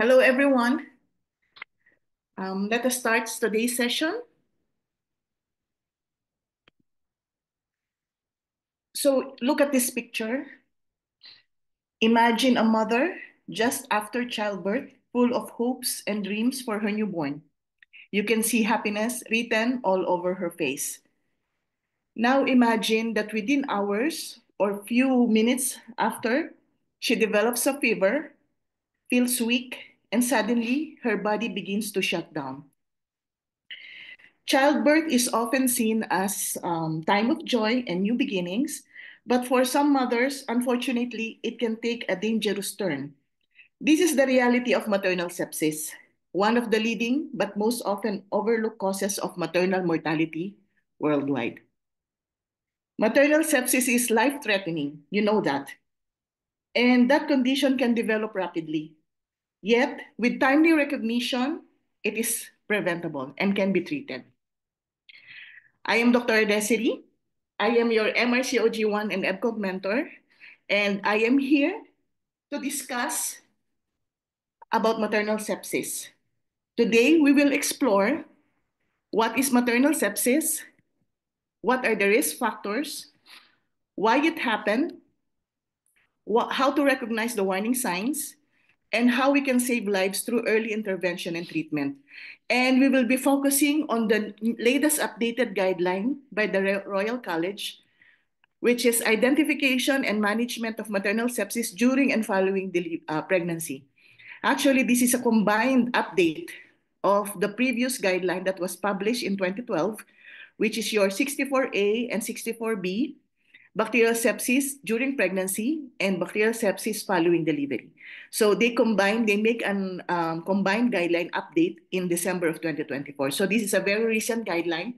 Hello, everyone. Let us start today's session. So look at this picture. Imagine a mother just after childbirth, full of hopes and dreams for her newborn. You can see happiness written all over her face. Now imagine that within hours or few minutes after, she develops a fever, feels weak, and suddenly her body begins to shut down. Childbirth is often seen as time of joy and new beginnings, but for some mothers, unfortunately, it can take a dangerous turn. This is the reality of maternal sepsis, one of the leading but most often overlooked causes of maternal mortality worldwide. Maternal sepsis is life-threatening, you know that, and that condition can develop rapidly. Yet, with timely recognition, it is preventable and can be treated. I am Dr. Desiree. I am your MRCOG1 and EBCOG mentor, and I am here to discuss about maternal sepsis. Today, we will explore what is maternal sepsis, what are the risk factors, why it happened, how to recognize the warning signs, and how we can save lives through early intervention and treatment. And we will be focusing on the latest updated guideline by the Royal College, which is identification and management of maternal sepsis during and following pregnancy. Actually, this is a combined update of the previous guideline that was published in 2012, which is your 64A and 64B, bacterial sepsis during pregnancy and bacterial sepsis following delivery. So they make an combined guideline update in December of 2024. So this is a very recent guideline,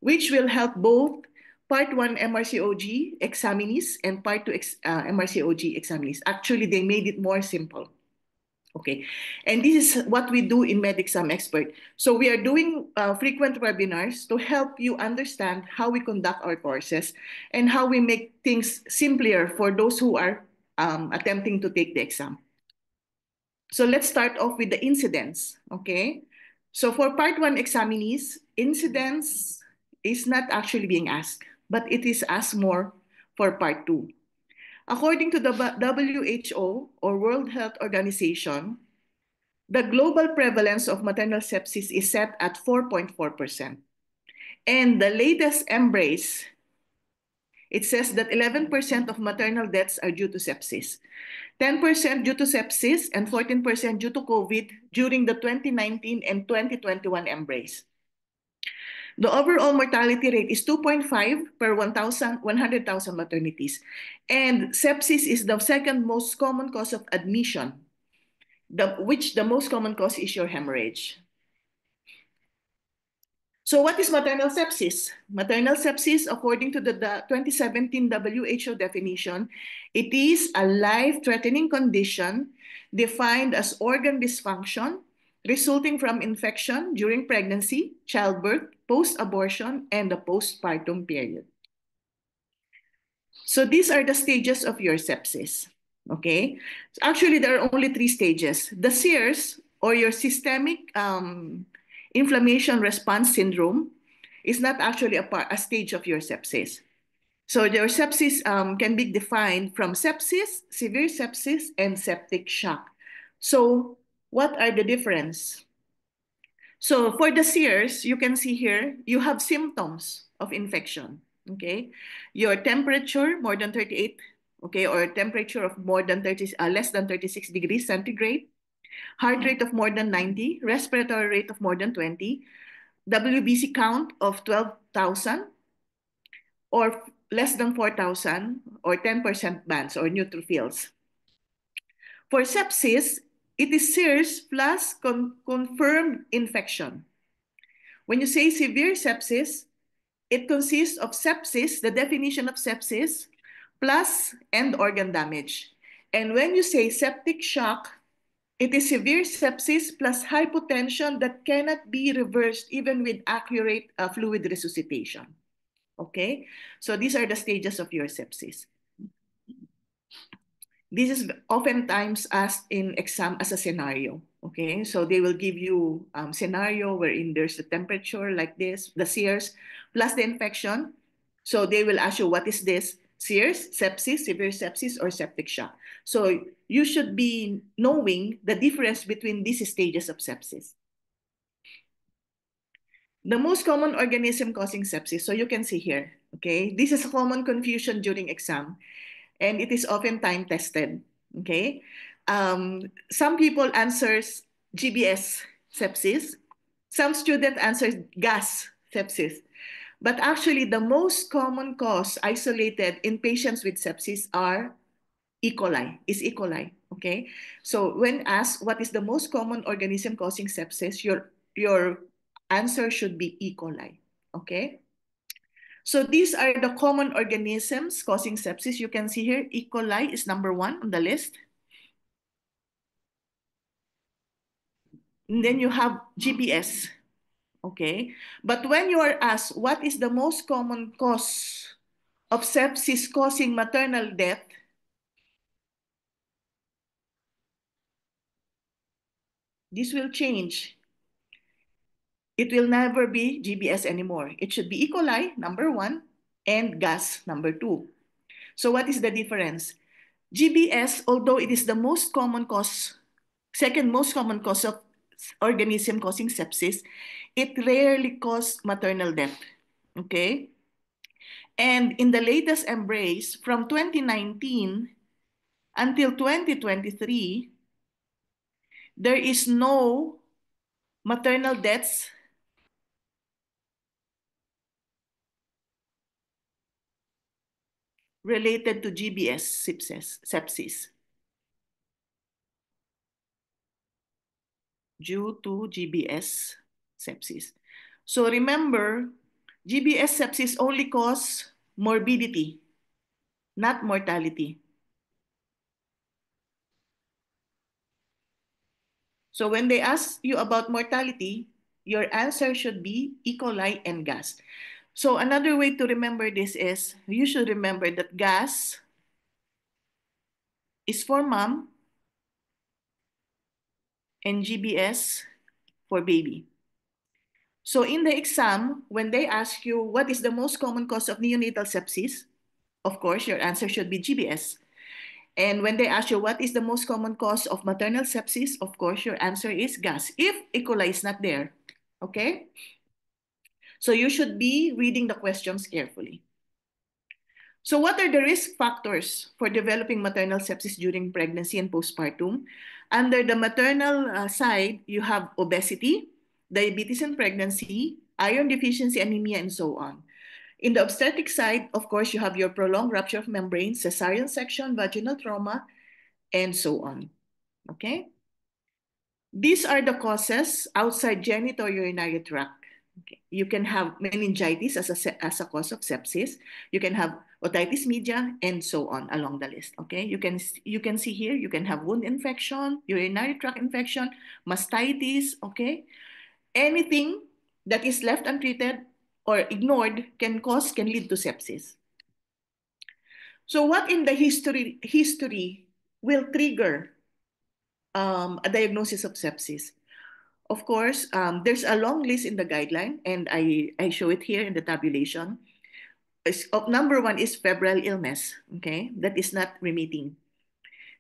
which will help both Part 1 MRCOG examinees and Part 2 MRCOG examinees. Actually, they made it more simple. Okay, and this is what we do in MedExam Expert. So we are doing frequent webinars to help you understand how we conduct our courses and how we make things simpler for those who are attempting to take the exam. So let's start off with the incidents, okay? So for Part 1 examinees, incidents is not actually being asked, but it is asked more for Part 2. According to the WHO, or World Health Organization, the global prevalence of maternal sepsis is set at 4.4%. And the latest Embrace, it says that 11% of maternal deaths are due to sepsis, 10% due to sepsis, and 14% due to COVID during the 2019 and 2021 Embrace. The overall mortality rate is 2.5 per 100,000 maternities. And sepsis is the second most common cause of admission, which the most common cause is your hemorrhage. So what is maternal sepsis? Maternal sepsis, according to the 2017 WHO definition, it is a life-threatening condition defined as organ dysfunction resulting from infection during pregnancy, childbirth, post-abortion, and the postpartum period. So these are the stages of your sepsis, okay? So actually, there are only 3 stages. The SIRS, or your systemic inflammation response syndrome, is not actually a stage of your sepsis. So your sepsis can be defined from sepsis, severe sepsis, and septic shock. So what are the difference? So for the SIRS, you can see here, you have symptoms of infection, okay? Your temperature more than 38, okay, or temperature of more than less than 36 degrees centigrade, heart rate of more than 90, respiratory rate of more than 20, WBC count of 12,000, or less than 4,000, or 10% bands or neutrophils. For sepsis, it is SIRS plus confirmed infection. When you say severe sepsis, it consists of sepsis, the definition of sepsis, plus end organ damage. And when you say septic shock, it is severe sepsis plus hypotension that cannot be reversed even with accurate fluid resuscitation. Okay, so these are the stages of your sepsis. This is oftentimes asked in exam as a scenario. Okay, so they will give you scenario wherein there's the temperature like this, the sears, plus the infection. So they will ask you, what is this? Sears, sepsis, severe sepsis, or septic shock. So you should be knowing the difference between these stages of sepsis. The most common organism causing sepsis, so you can see here, okay? This is a common confusion during exam, and it is often time tested, okay? Some people answers GBS sepsis. Some student answers gas sepsis. But actually, the most common cause isolated in patients with sepsis are E. coli, is E. coli, okay? So when asked what is the most common organism causing sepsis, your answer should be E. coli, okay? So these are the common organisms causing sepsis. You can see here, E. coli is number one on the list. And then you have GBS, okay? But when you are asked what is the most common cause of sepsis causing maternal death, this will change. It will never be GBS anymore. It should be E. coli, number one, and gas, number two. So what is the difference? GBS, although it is the most common cause, second most common cause of organism causing sepsis, it rarely causes maternal death. Okay? And in the latest embrace from 2019 until 2023, there is no maternal deaths related to GBS sepsis due to GBS sepsis. So remember, GBS sepsis only cause morbidity, not mortality. So when they ask you about mortality, your answer should be E. coli and gas. So another way to remember this is you should remember that gas is for mom and GBS for baby. So in the exam, when they ask you what is the most common cause of neonatal sepsis, of course, your answer should be GBS. And when they ask you what is the most common cause of maternal sepsis, of course, your answer is gas, if E. coli is not there. Okay? So you should be reading the questions carefully. So what are the risk factors for developing maternal sepsis during pregnancy and postpartum? Under the maternal side, you have obesity, diabetes in pregnancy, iron deficiency, anemia, and so on. In the obstetric side, of course, you have your prolonged rupture of membranes, cesarean section, vaginal trauma, and so on. Okay? These are the causes outside genitourinary tract. Okay. You can have meningitis as a cause of sepsis. You can have otitis media and so on along the list. Okay, you can see here you can have wound infection, urinary tract infection, mastitis. Okay, anything that is left untreated or ignored can lead to sepsis. So what in the history will trigger a diagnosis of sepsis? Of course, there's a long list in the guideline, and I show it here in the tabulation. Number one is febrile illness, okay, that is not remitting.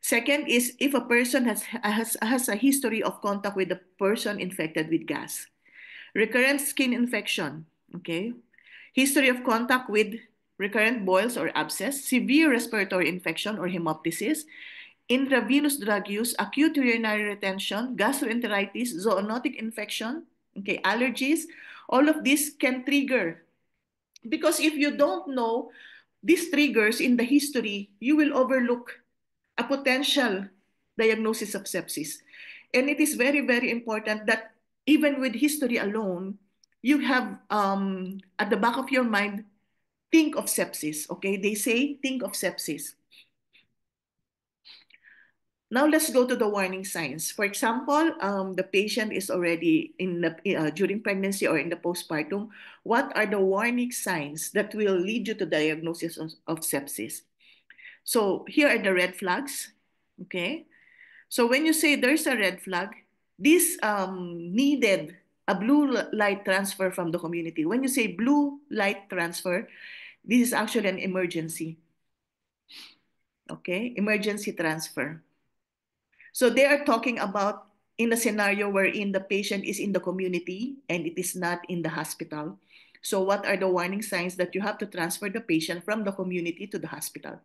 Second is if a person has a history of contact with a person infected with gas. Recurrent skin infection, okay, history of contact with recurrent boils or abscess, severe respiratory infection or hemoptysis, intravenous drug use, acute urinary retention, gastroenteritis, zoonotic infection, okay, allergies, all of this can trigger. Because if you don't know these triggers in the history, you will overlook a potential diagnosis of sepsis. And it is very, very important that even with history alone, you have at the back of your mind, think of sepsis, okay? They say, think of sepsis. Now let's go to the warning signs. For example, the patient is already during pregnancy or in the postpartum. What are the warning signs that will lead you to diagnosis of sepsis? So here are the red flags. Okay? So when you say there's a red flag, this needed a blue light transfer from the community. When you say blue light transfer, this is actually an emergency. Okay? Emergency transfer. So they are talking about in a scenario wherein the patient is in the community and it is not in the hospital. So what are the warning signs that you have to transfer the patient from the community to the hospital?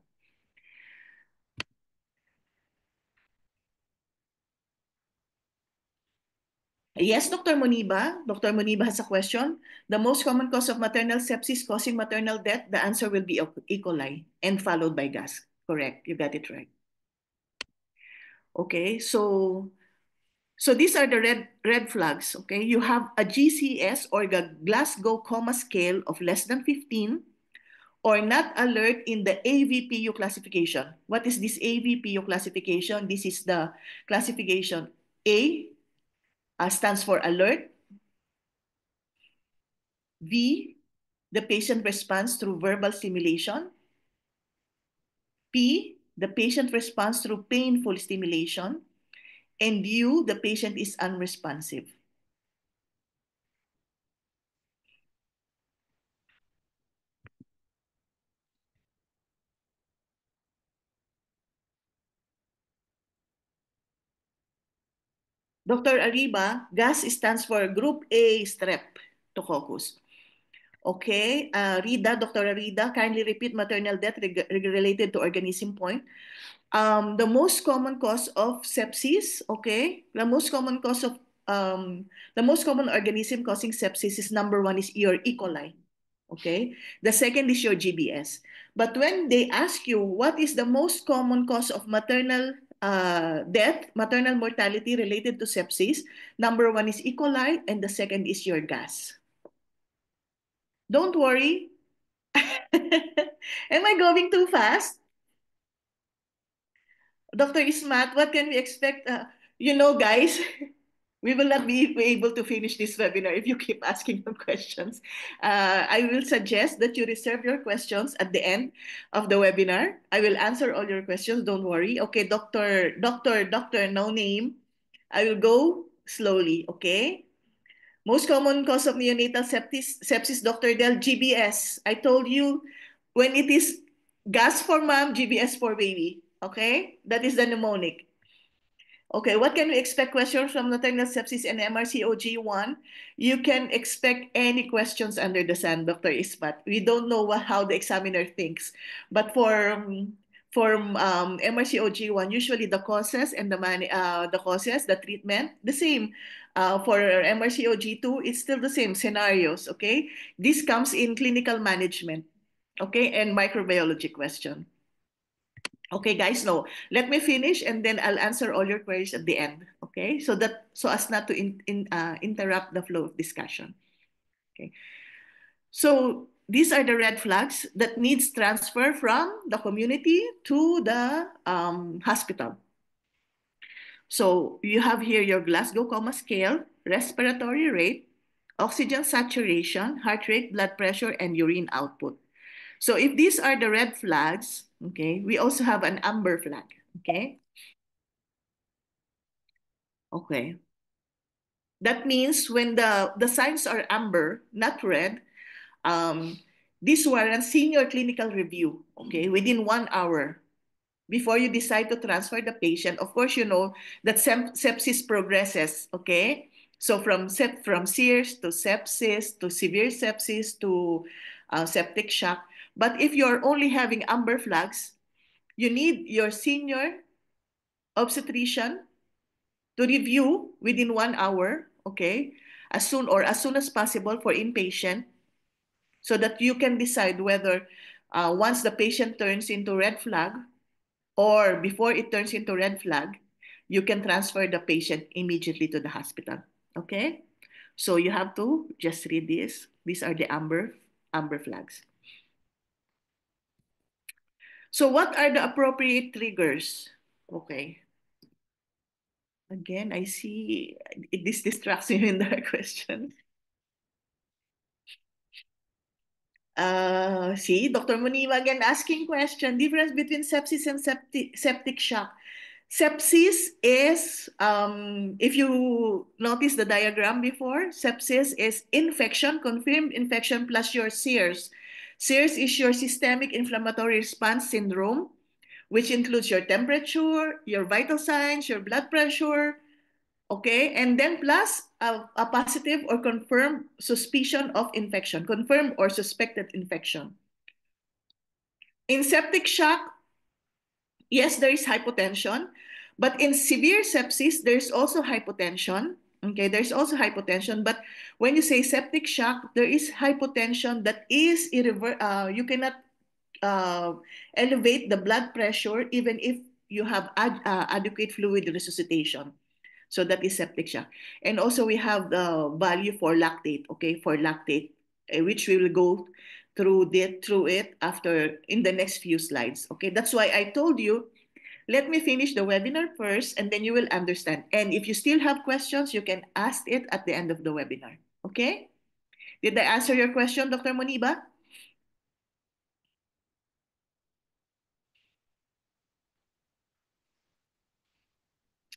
Yes, Dr. Moniba. Dr. Moniba has a question. The most common cause of maternal sepsis causing maternal death, the answer will be E. coli and followed by gas. Correct. You got it right. Okay, so these are the red flags. Okay, you have a GCS or the Glasgow Coma Scale of less than 15 or not alert in the AVPU classification. What is this AVPU classification? This is the classification A stands for alert. V, the patient responds through verbal stimulation. P, the patient responds through painful stimulation. And U, the patient is unresponsive. Dr. Ariba, GAS stands for Group A Streptococcus. Okay, Rida, Dr. Rida, kindly repeat maternal death related to organism point. The most common cause of sepsis, okay, the most common organism causing sepsis is number one is your E. coli, okay. The second is your GBS. But when they ask you what is the most common cause of maternal death, maternal mortality related to sepsis, number one is E. coli, and the second is your gas. Don't worry. Am I going too fast? Dr. Ismat, what can we expect? Guys, we will not be able to finish this webinar if you keep asking them questions. I will suggest that you reserve your questions at the end of the webinar. I will answer all your questions. Don't worry. Okay, Doctor, no name. I will go slowly. Okay. Most common cause of neonatal sepsis, Dr. Del, GBS. I told you when it is gas for mom, GBS for baby. Okay? That is the mnemonic. Okay, what can we expect questions from maternal sepsis and MRCOG1? You can expect any questions under the sun, Dr. Ispat. We don't know how the examiner thinks. But for MRCOG1, usually the causes and the treatment, the same. For MRCOG2, it's still the same scenarios, okay? This comes in clinical management, okay, and microbiology question. Okay, guys, no. Let me finish and then I'll answer all your queries at the end. Okay, so as not to interrupt the flow of discussion. Okay, so these are the red flags that needs transfer from the community to the hospital. So you have here your Glasgow Coma Scale, respiratory rate, oxygen saturation, heart rate, blood pressure, and urine output. So if these are the red flags, okay, we also have an amber flag, okay? Okay. That means when the signs are amber, not red, um, this warrants senior clinical review, okay, within 1 hour before you decide to transfer the patient. Of course, you know that sepsis progresses, okay? So from SEERS to sepsis to severe sepsis to septic shock. But if you're only having amber flags, you need your senior obstetrician to review within 1 hour, okay, as soon as possible for inpatient, so that you can decide whether once the patient turns into red flag or before it turns into red flag, you can transfer the patient immediately to the hospital. Okay, so you have to just read this. These are the amber flags. So what are the appropriate triggers? Okay. Again, I see this distracts you in the question. See, Dr. Muniwa again asking question. Difference between sepsis and septic shock. Sepsis is, if you notice the diagram before, sepsis is infection, confirmed infection plus your SIRS. SIRS is your systemic inflammatory response syndrome, which includes your temperature, your vital signs, your blood pressure, okay? And then plus a positive or confirmed suspicion of infection, confirmed or suspected infection. In septic shock, yes, there is hypotension, but in severe sepsis, there's also hypotension. Okay, there's also hypotension, but when you say septic shock, there is hypotension that is you cannot uh, elevate the blood pressure even if you have adequate fluid resuscitation. So that is septic shock. And also we have the value for lactate, okay, for lactate, which we will go through it after in the next few slides. Okay, that's why I told you, let me finish the webinar first and then you will understand. And if you still have questions, you can ask it at the end of the webinar. Okay? Did I answer your question, Dr. Moniba?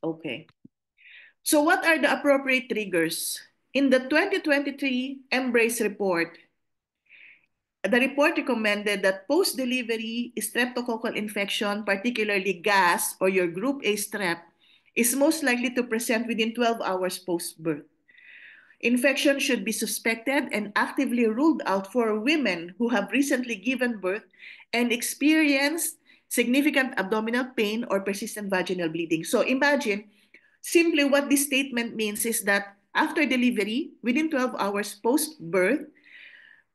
Okay. So what are the appropriate triggers? In the 2023 Embrace report, the report recommended that post-delivery streptococcal infection, particularly gas or your group A strep, is most likely to present within 12 hours post-birth. Infection should be suspected and actively ruled out for women who have recently given birth and experienced significant abdominal pain or persistent vaginal bleeding. So imagine, simply what this statement means is that after delivery, within 12 hours post-birth,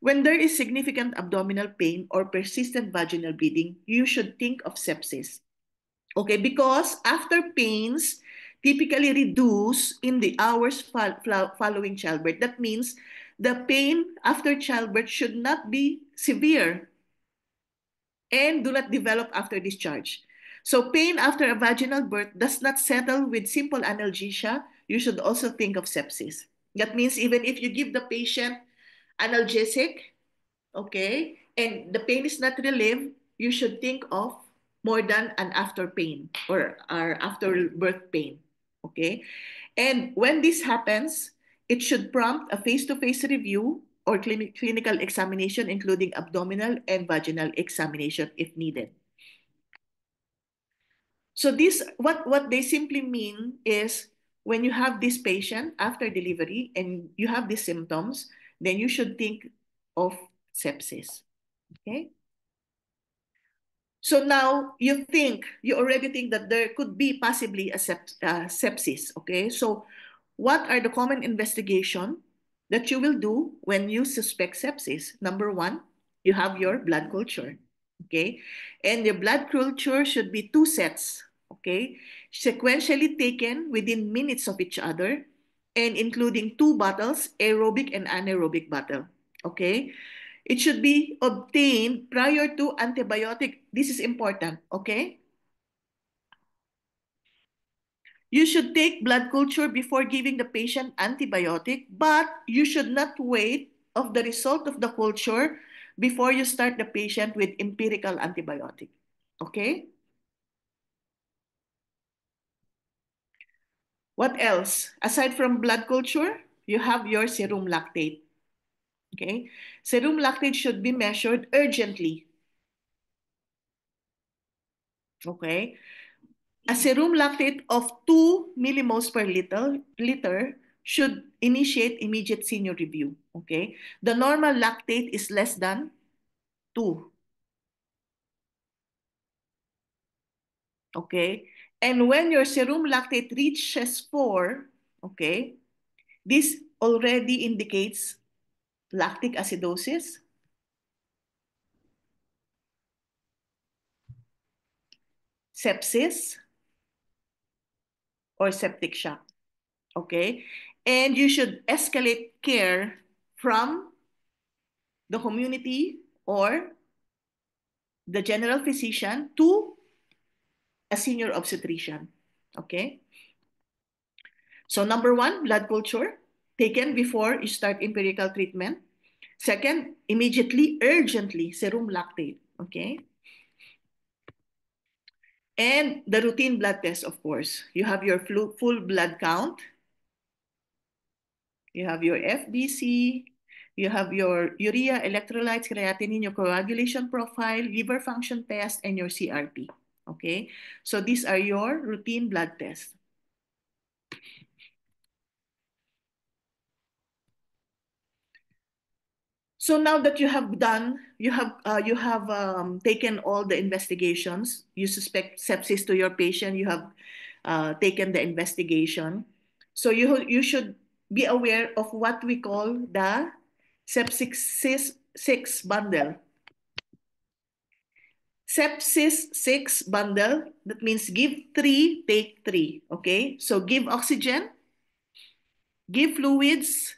when there is significant abdominal pain or persistent vaginal bleeding, you should think of sepsis. Okay, because after pains typically reduce in the hours following childbirth. That means the pain after childbirth should not be severe and do not develop after discharge. So pain after a vaginal birth does not settle with simple analgesia. You should also think of sepsis. That means even if you give the patient analgesic, okay, and the pain is not relieved, you should think of more than an after pain or after birth pain, okay? And when this happens, it should prompt a face-to-face review or clinical examination, including abdominal and vaginal examination if needed. So this, what they simply mean is when you have this patient after delivery and you have these symptoms, then you should think of sepsis, okay? So now you already think that there could be possibly a sepsis, okay? So what are the common investigation that you will do when you suspect sepsis? Number one, you have your blood culture, okay? And your blood culture should be two sets, okay? Sequentially taken within minutes of each other and including two bottles, aerobic and anaerobic bottle, okay? It should be obtained prior to antibiotic. This is important, okay? You should take blood culture before giving the patient antibiotic, but you should not wait of the result of the culture before you start the patient with empirical antibiotic, okay? What else? Aside from blood culture, you have your serum lactate, okay? Serum lactate should be measured urgently, okay? A serum lactate of 2 millimoles per liter should initiate immediate senior review, okay? The normal lactate is less than 2, okay? And when your serum lactate reaches 4, okay, this already indicates lactic acidosis, sepsis, or septic shock, okay? And you should escalate care from the community or the general physician to a senior obstetrician, okay? So number one, blood culture taken before you start empirical treatment. Second, immediately, urgently, serum lactate, okay? And the routine blood test, of course. You have your full blood count, you have your FBC, you have your urea, electrolytes, creatinine, your coagulation profile, liver function test, and your CRP. Okay, so these are your routine blood tests. So now that you have done, you have taken all the investigations. You suspect sepsis to your patient. You have taken the investigation. So you should be aware of what we call the sepsis 6 bundle. Sepsis 6 bundle. That means give 3, take 3. Okay. So give oxygen, give fluids,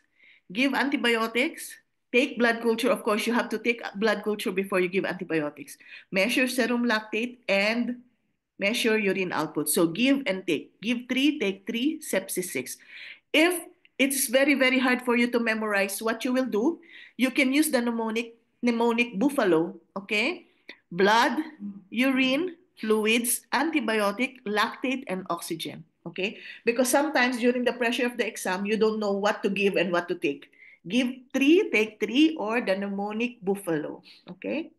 give antibiotics, take blood culture. Of course, you have to take blood culture before you give antibiotics. Measure serum lactate and measure urine output. So give and take. Give 3, take 3, sepsis 6. If it's very, very hard for you to memorize what you will do, you can use the mnemonic buffalo, okay? Blood, urine, fluids, antibiotic, lactate, and oxygen, okay? Because sometimes during the pressure of the exam, you don't know what to give and what to take. Give 3, take 3, or the mnemonic buffalo, okay?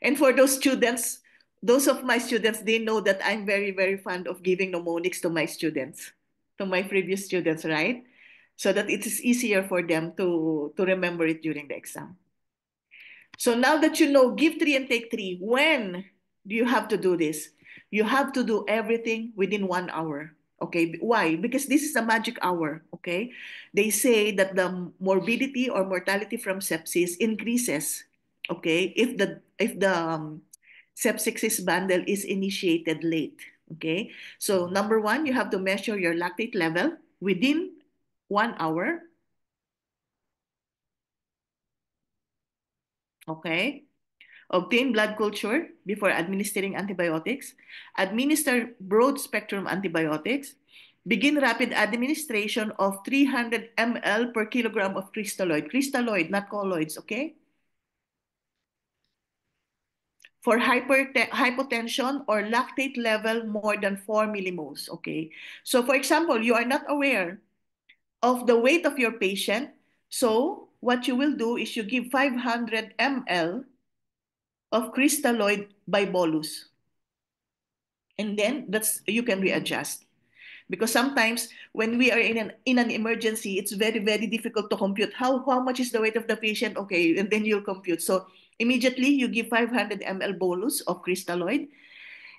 And for those students, those of my students, they know that I'm very, very fond of giving mnemonics to my students, to my previous students, right? So that it is easier for them to remember it during the exam. So now that you know, give 3 and take 3, when do you have to do this? You have to do everything within 1 hour. Okay, why? Because this is a magic hour. Okay, they say that the morbidity or mortality from sepsis increases. Okay, if the sepsis bundle is initiated late. Okay, so number one, you have to measure your lactate level within 1 hour. Okay, obtain blood culture before administering antibiotics, administer broad-spectrum antibiotics, begin rapid administration of 300 ml per kilogram of crystalloid, not colloids, okay? For hypotension or lactate level more than 4 millimoles, okay? So for example, you are not aware of the weight of your patient, so what you will do is you give 500 ml of crystalloid by bolus. And then that's you can readjust, because sometimes when we are in an emergency, it's very, very difficult to compute how much is the weight of the patient. Okay, and then you'll compute. So immediately you give 500 ml bolus of crystalloid,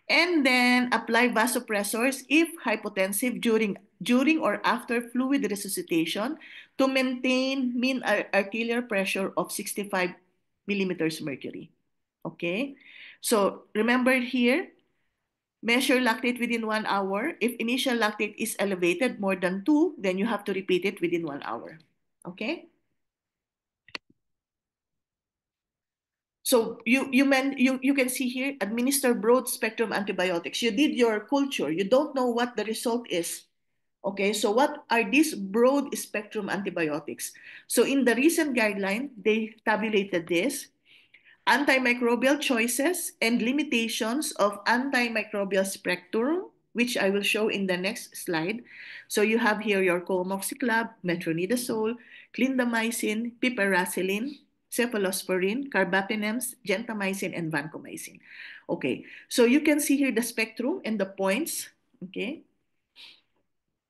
and then apply vasopressors if hypotensive during or after fluid resuscitation to maintain mean arterial pressure of 65 millimeters mercury. Okay, so remember here, measure lactate within 1 hour. If initial lactate is elevated more than 2, then you have to repeat it within 1 hour. Okay? So you can see here, administer broad spectrum antibiotics. You did your culture. You don't know what the result is. Okay, so what are these broad spectrum antibiotics? So in the recent guideline, they tabulated this. Antimicrobial choices and limitations of antimicrobial spectrum, which I will show in the next slide. So you have here your comoxiclab, metronidazole, clindamycin, piperacillin, cephalosporin, carbapenems, gentamicin, and vancomycin. Okay, so you can see here the spectrum and the points. Okay,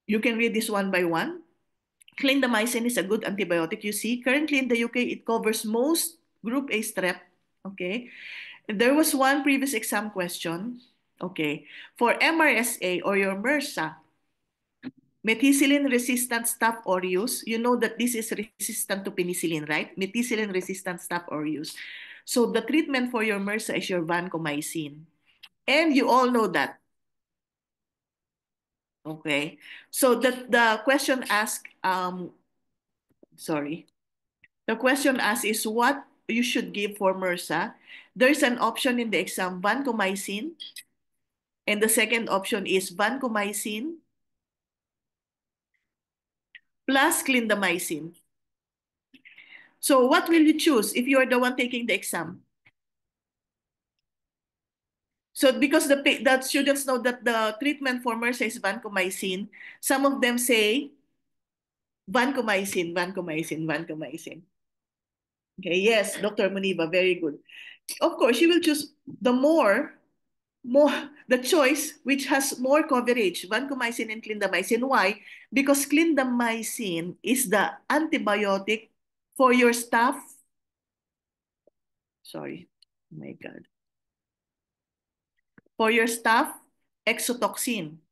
you can read this one by one. Clindamycin is a good antibiotic. You see, currently in the UK, it covers most group A strep. Okay, there was one previous exam question. Okay, for MRSA or your MRSA, methicillin-resistant Staph aureus, you know that this is resistant to penicillin, right? Methicillin-resistant Staph aureus. So the treatment for your MRSA is your vancomycin. And you all know that. Okay, so the question asked, sorry, the question asked is what you should give for MRSA. There's an option in the exam, vancomycin, and the second option is vancomycin plus clindamycin. So what will you choose if you are the one taking the exam? So because the students know that the treatment for MRSA is vancomycin, some of them say vancomycin, vancomycin, vancomycin. Okay, yes, Dr. Muniba, very good. Of course, you will choose the more the choice which has more coverage, vancomycin and clindamycin. Why? Because clindamycin is the antibiotic for your staph. Sorry, oh my God. For your staph exotoxin.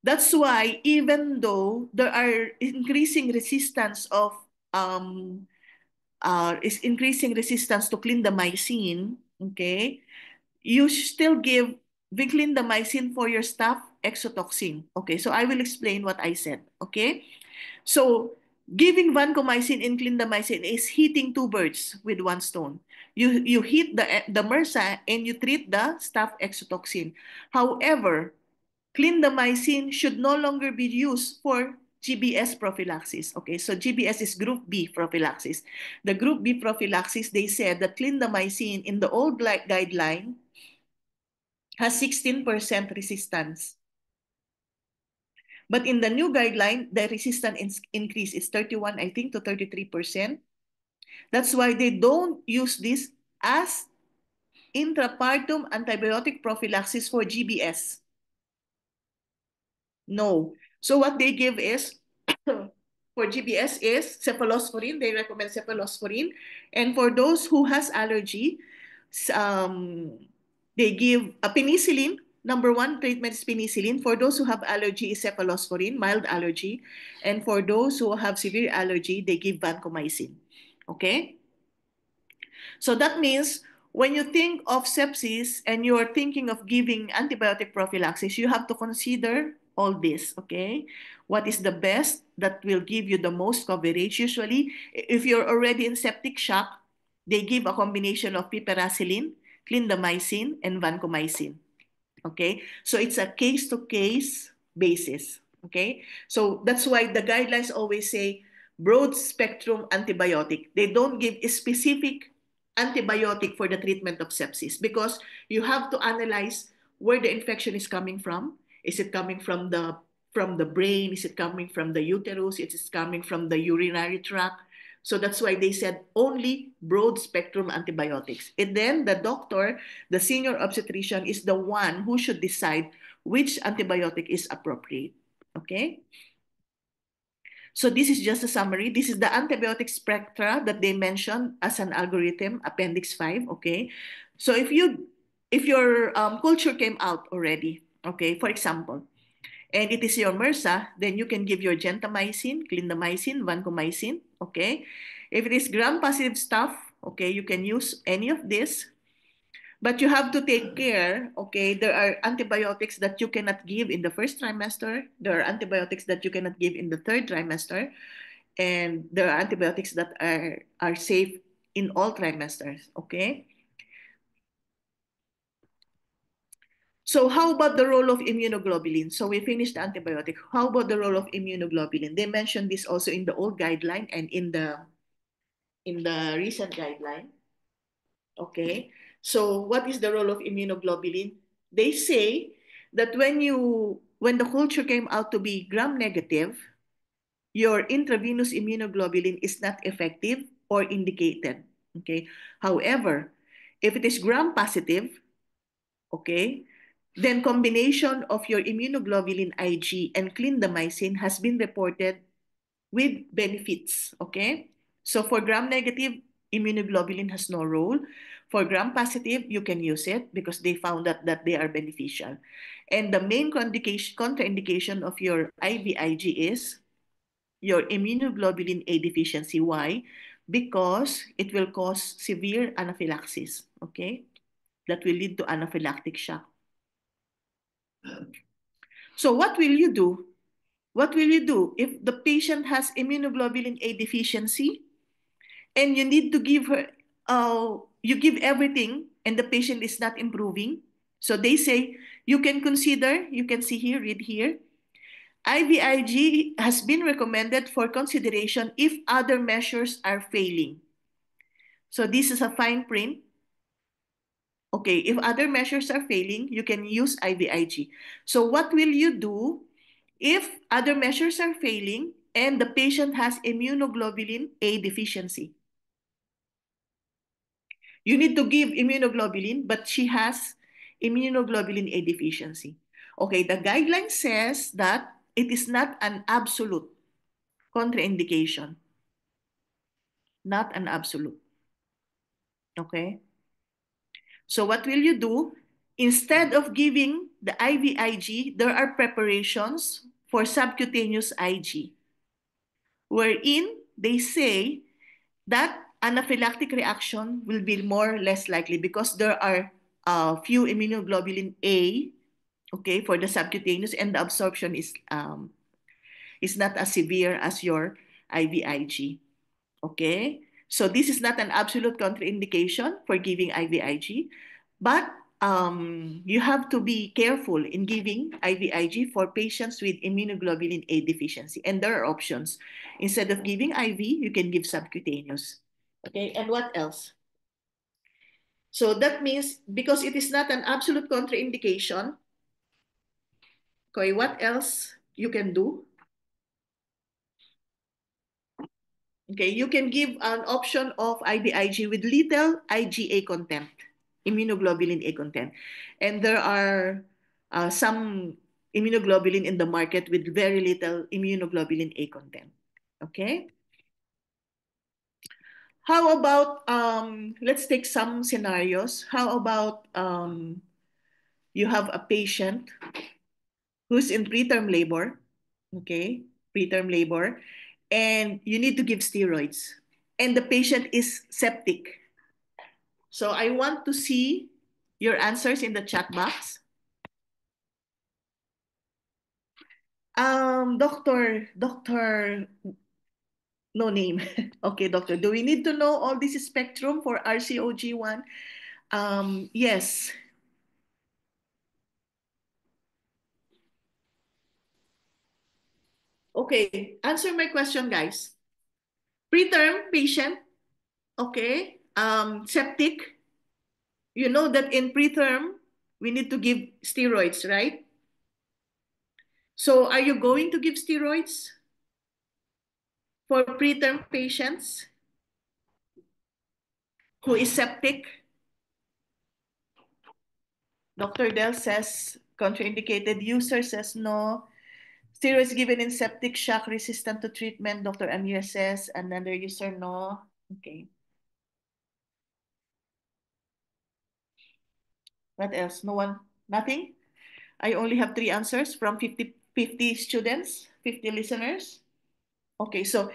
That's why even though there are increasing resistance of is increasing resistance to clindamycin, okay, you still give viclindamycin for your staph exotoxin. Okay, so I will explain what I said. Okay, so giving vancomycin and clindamycin is hitting two birds with one stone. You hit the MRSA and you treat the staph exotoxin. However, clindamycin should no longer be used for GBS prophylaxis. Okay, so GBS is Group B prophylaxis. The Group B prophylaxis, they said that clindamycin in the old guideline has 16% resistance. But in the new guideline, the resistance increase is 31, I think, to 33%. That's why they don't use this as intrapartum antibiotic prophylaxis for GBS. No. So what they give is, for GBS is cephalosporin. They recommend cephalosporin. And for those who has allergy, they give a penicillin. Number one treatment is penicillin. For those who have allergy is cephalosporin, mild allergy. And for those who have severe allergy, they give vancomycin. Okay? So that means when you think of sepsis and you're thinking of giving antibiotic prophylaxis, you have to consider all this, okay? What is the best that will give you the most coverage? Usually, if you're already in septic shock, they give a combination of piperacillin, clindamycin, and vancomycin. Okay, so it's a case-to-case basis. Okay, so that's why the guidelines always say broad spectrum antibiotic. They don't give a specific antibiotic for the treatment of sepsis because you have to analyze where the infection is coming from. Is it coming from the brain? Is it coming from the uterus? Is it coming from the urinary tract? So that's why they said only broad spectrum antibiotics. And then the doctor, the senior obstetrician, is the one who should decide which antibiotic is appropriate. Okay? So this is just a summary. This is the antibiotic spectra that they mentioned as an algorithm, Appendix 5. Okay? So if your culture came out already, okay, for example, and it is your MRSA, then you can give your gentamicin, clindamycin, vancomycin, okay? If it is gram-positive stuff, okay, you can use any of this, but you have to take care, okay? There are antibiotics that you cannot give in the first trimester. There are antibiotics that you cannot give in the third trimester. And there are antibiotics that are safe in all trimesters, okay? So how about the role of immunoglobulin? So we finished the antibiotic. How about the role of immunoglobulin? They mentioned this also in the old guideline and in the recent guideline. Okay. So what is the role of immunoglobulin? They say that when the culture came out to be gram negative, your intravenous immunoglobulin is not effective or indicated. Okay. However, if it is gram positive, okay, then combination of your immunoglobulin IG and clindamycin has been reported with benefits, okay? So for gram-negative, immunoglobulin has no role. For gram-positive, you can use it because they found that they are beneficial. And the main contraindication of your IVIG is your immunoglobulin A deficiency. Why? Because it will cause severe anaphylaxis, okay? That will lead to anaphylactic shock. So what will you do? What will you do if the patient has immunoglobulin A deficiency and you need to give her, you give everything and the patient is not improving? So they say you can consider, you can see here, read here, IVIG has been recommended for consideration if other measures are failing. So this is a fine print. Okay, if other measures are failing, you can use IVIG. So what will you do if other measures are failing and the patient has immunoglobulin A deficiency? You need to give immunoglobulin, but she has immunoglobulin A deficiency. Okay, the guideline says that it is not an absolute contraindication, not an absolute. Okay, so what will you do? Instead of giving the IVIG, there are preparations for subcutaneous IG, wherein they say that anaphylactic reaction will be more or less likely because there are few immunoglobulin A, okay, for the subcutaneous, and the absorption is not as severe as your IVIG. Okay, so this is not an absolute contraindication for giving IVIG, but you have to be careful in giving IVIG for patients with immunoglobulin A deficiency. And there are options. Instead of giving IV, you can give subcutaneous. Okay, and what else? So that means because it is not an absolute contraindication, okay, what else you can do? Okay, you can give an option of IVIG with little IgA content, immunoglobulin A content. And there are some immunoglobulin in the market with very little immunoglobulin A content. Okay? How about, let's take some scenarios. How about you have a patient who's in preterm labor, okay? Preterm labor, and you need to give steroids. And the patient is septic. So I want to see your answers in the chat box. Doctor, no name. Okay, doctor, do we need to know all this spectrum for RCOG1? Yes. Okay, answer my question, guys. Preterm patient, okay, septic. You know that in preterm, we need to give steroids, right? So are you going to give steroids for preterm patients who is septic? Dr. Del says contraindicated. User says no. Steroids given in septic shock resistant to treatment. Dr. Amir says another user no. Okay. What else? No one? Nothing? I only have 3 answers from 50 students, 50 listeners. Okay, so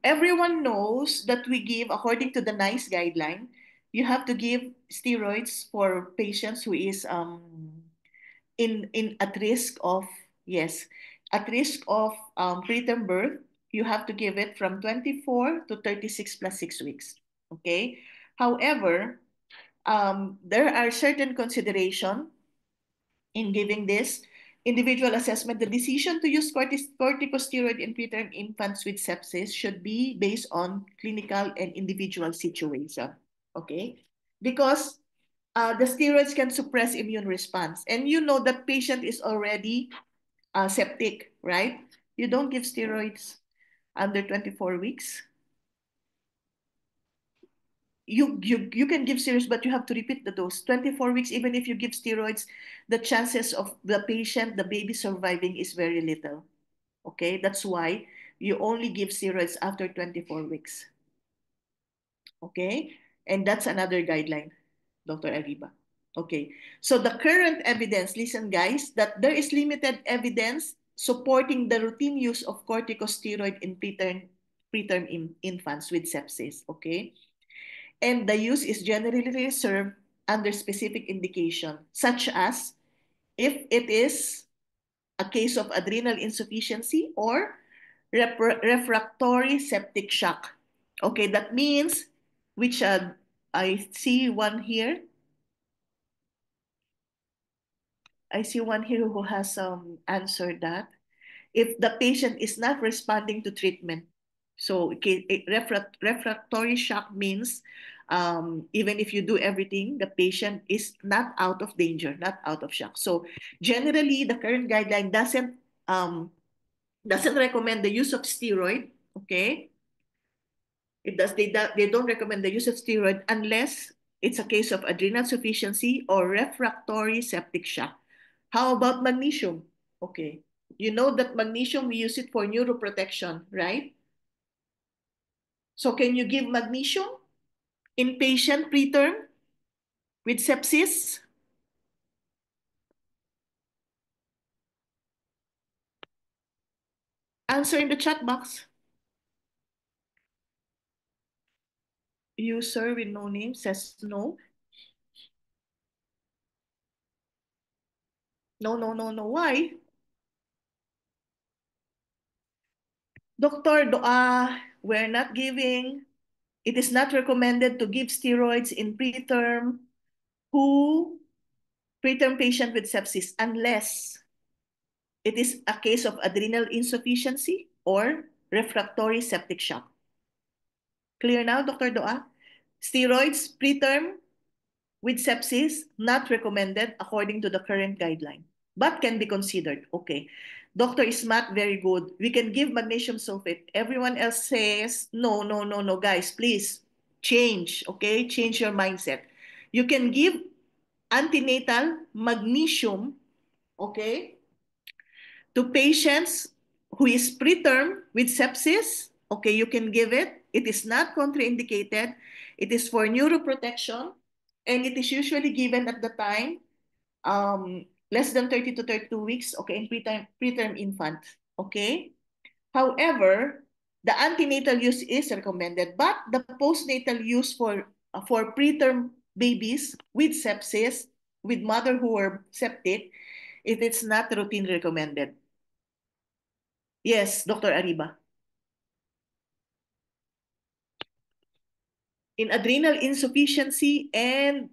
everyone knows that we give, according to the NICE guideline, you have to give steroids for patients who is in at risk of, yes, at risk of preterm birth. You have to give it from 24 to 36 plus 6 weeks. Okay. However, there are certain consideration in giving this individual assessment. The decision to use corticosteroid in preterm infants with sepsis should be based on clinical and individual situation. Okay, because the steroids can suppress immune response, and you know the patient is already septic, right? You don't give steroids under 24 weeks. You can give steroids, but you have to repeat the dose. 24 weeks, even if you give steroids, the chances of the patient, the baby surviving is very little. Okay, that's why you only give steroids after 24 weeks. Okay, and that's another guideline, Dr. Ariba. Okay, so the current evidence, listen guys, that there is limited evidence supporting the routine use of corticosteroid in preterm infants with sepsis. Okay, and the use is generally reserved under specific indication, such as if it is a case of adrenal insufficiency or refractory septic shock. Okay, that means, which I see one here. I see one here who has answered that. If the patient is not responding to treatment, so okay, refractory shock means Even if you do everything, the patient is not out of danger, not out of shock. So generally, the current guideline doesn't recommend the use of steroid. Okay, it does. They don't recommend the use of steroid unless it's a case of adrenal insufficiency or refractory septic shock. How about magnesium? Okay, you know that magnesium we use it for neuroprotection, right? So can you give magnesium in patient preterm with sepsis? Answer in the chat box. User with no name says no. No, no, no, no. Why? Doctor, we're not giving. It is not recommended to give steroids in preterm who preterm patient with sepsis unless it is a case of adrenal insufficiency or refractory septic shock. Clear now, Dr. Doa? Steroids preterm with sepsis, not recommended according to the current guideline, but can be considered. Okay. Dr. Ismat, very good. We can give magnesium sulfate. Everyone else says, no, no, no, no, guys, please change, okay? Change your mindset. You can give antenatal magnesium, okay, to patients who is preterm with sepsis. Okay, you can give it. It is not contraindicated. It is for neuroprotection, and it is usually given at the time less than 30 to 32 weeks, okay, in preterm infant, okay? However, the antenatal use is recommended, but the postnatal use for preterm babies with sepsis, with mother who are septic, it is not routine recommended. Yes, Dr. Ariba. In adrenal insufficiency, and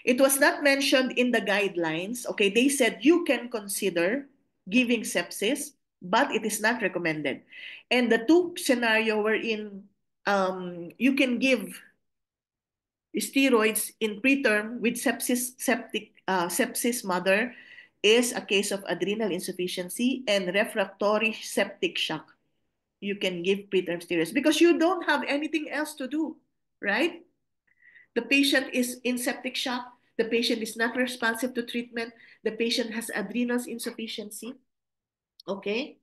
it was not mentioned in the guidelines. Okay, they said you can consider giving sepsis, but it is not recommended. And the two scenario wherein you can give steroids in preterm with sepsis mother is a case of adrenal insufficiency and refractory septic shock. You can give preterm steroids because you don't have anything else to do, right? The patient is in septic shock. The patient is not responsive to treatment. The patient has adrenal insufficiency. Okay?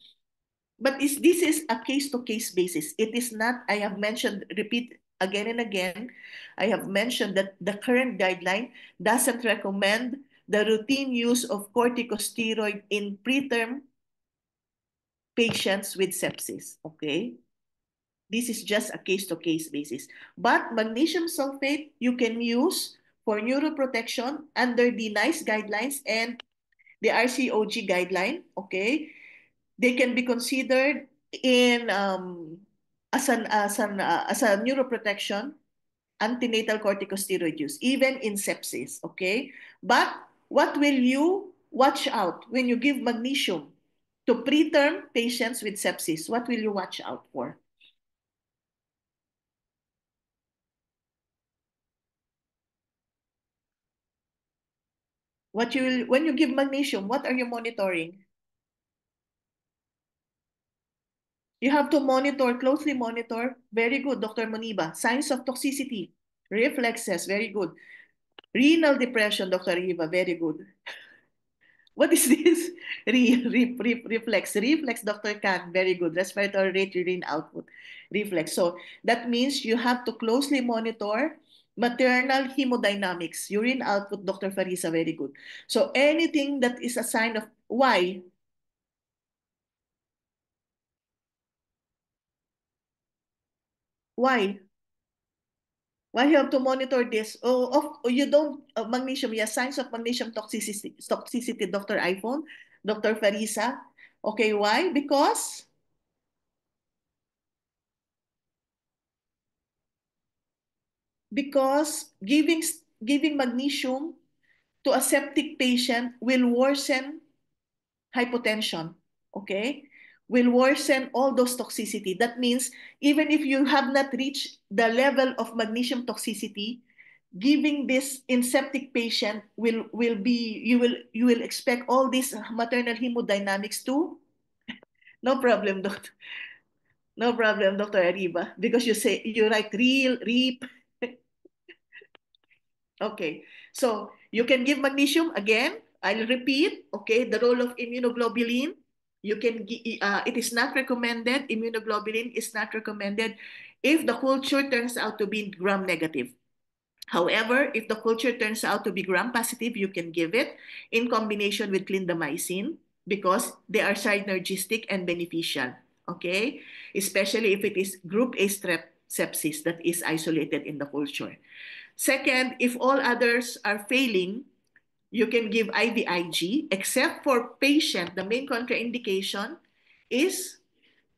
But this is a case-to-case basis. It is not, I have mentioned, repeat again and again, I have mentioned that the current guideline doesn't recommend the routine use of corticosteroid in preterm patients with sepsis. Okay? This is just a case-to-case basis. But magnesium sulfate, you can use for neuroprotection under the NICE guidelines and the RCOG guideline, okay? They can be considered in as a neuroprotection antenatal corticosteroid use, even in sepsis, okay? But what will you watch out when you give magnesium to preterm patients with sepsis? What will you watch out for? What you will, when you give magnesium, what are you monitoring? You have to monitor, closely monitor. Very good, Dr. Moniba. Signs of toxicity, reflexes, very good. Renal depression, Dr. Riva, very good. What is this? Reflex, Dr. Khan, very good. Respiratory rate, urine output, reflex. So that means you have to closely monitor maternal hemodynamics, urine output, Dr. Farisa, very good. So anything that is a sign of why. Why? Why you have to monitor this? Oh, you don't, magnesium, yes, signs of magnesium toxicity, Dr. iPhone, Dr. Farisa. Okay, why? Because giving magnesium to a septic patient will worsen hypotension. Okay? will worsen all those toxicity. That means even if you have not reached the level of magnesium toxicity, giving this in septic patient will be you will expect all these maternal hemodynamics to no problem, doctor. No problem, Dr. Ariba, because you say you write real, reap. Okay, so you can give magnesium again. I'll repeat. Okay, the role of immunoglobulin. You can it is not recommended. Immunoglobulin is not recommended if the culture turns out to be gram negative. However, if the culture turns out to be gram positive, you can give it in combination with clindamycin because they are synergistic and beneficial. Okay, especially if it is group A strep sepsis that is isolated in the culture. Second, if all others are failing, you can give IVIG, except for patient, the main contraindication is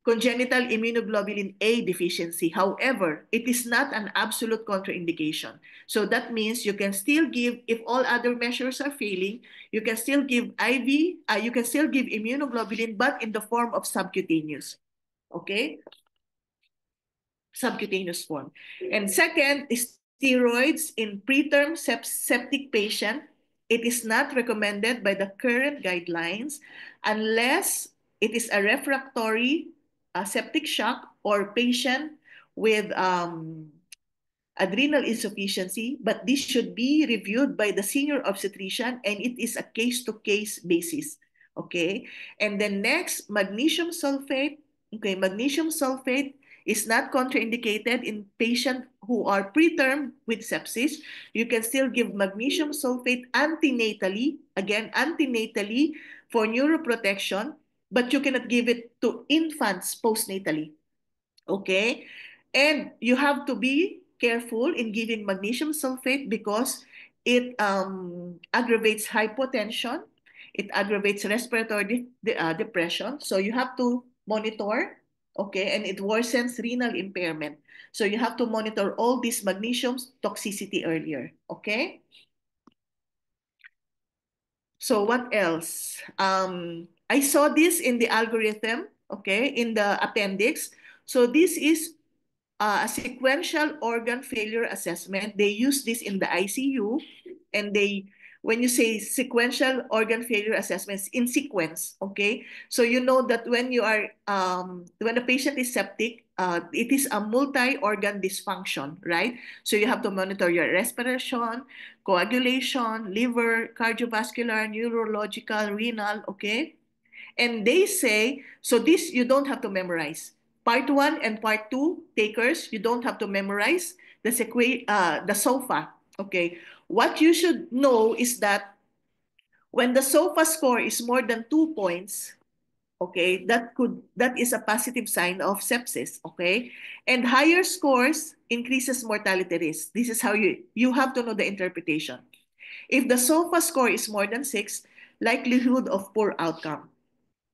congenital immunoglobulin A deficiency. However, it is not an absolute contraindication. So that means you can still give, if all other measures are failing, you can still give you can still give immunoglobulin, but in the form of subcutaneous. Okay? Subcutaneous form. And second, steroids in preterm septic patient. It is not recommended by the current guidelines unless it is a refractory septic shock or patient with adrenal insufficiency, but this should be reviewed by the senior obstetrician and it is a case-to-case basis. Okay, and then next, magnesium sulfate. Okay, magnesium sulfate is not contraindicated in patients who are preterm with sepsis. You can still give magnesium sulfate antenatally, again, antenatally for neuroprotection, but you cannot give it to infants postnatally. Okay, and you have to be careful in giving magnesium sulfate because it aggravates hypotension, it aggravates respiratory depression, so you have to monitor. Okay, and it worsens renal impairment, so you have to monitor all these magnesium toxicity earlier. Okay, so what else? I saw this in the algorithm, okay, in the appendix. So this is a sequential organ failure assessment. They use this in the ICU, and when you say sequential organ failure assessments in sequence, okay, so you know that when you are when a patient is septic, it is a multi-organ dysfunction, right? So you have to monitor your respiration, coagulation, liver, cardiovascular, neurological, renal, okay. And they say, so this you don't have to memorize. Part one and part two takers, you don't have to memorize the SOFA. Okay. What you should know is that when the SOFA score is more than 2 points, okay, that is a positive sign of sepsis. Okay. And higher scores increases mortality risk. This is how you have to know the interpretation. If the SOFA score is more than 6, likelihood of poor outcome.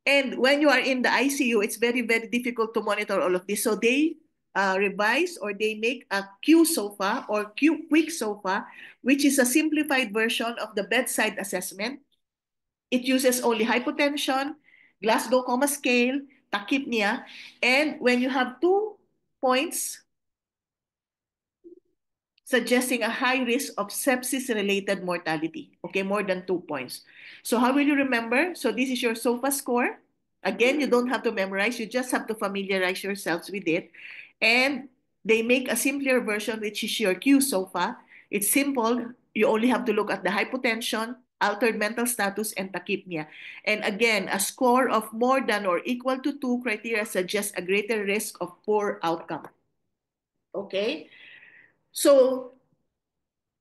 And when you are in the ICU, it's very, very difficult to monitor all of this. So they revise or they make a Q SOFA or Q Quick SOFA, which is a simplified version of the bedside assessment. It uses only hypotension, Glasgow Coma Scale, tachypnea, and when you have 2 points, suggesting a high risk of sepsis-related mortality, okay, more than 2 points. So how will you remember? So this is your SOFA score. Again, you don't have to memorize, you just have to familiarize yourselves with it. And they make a simpler version, which is your Q SOFA. It's simple. You only have to look at the hypotension, altered mental status, and tachypnea. And again, a score of more than or equal to 2 criteria suggests a greater risk of poor outcome. Okay? So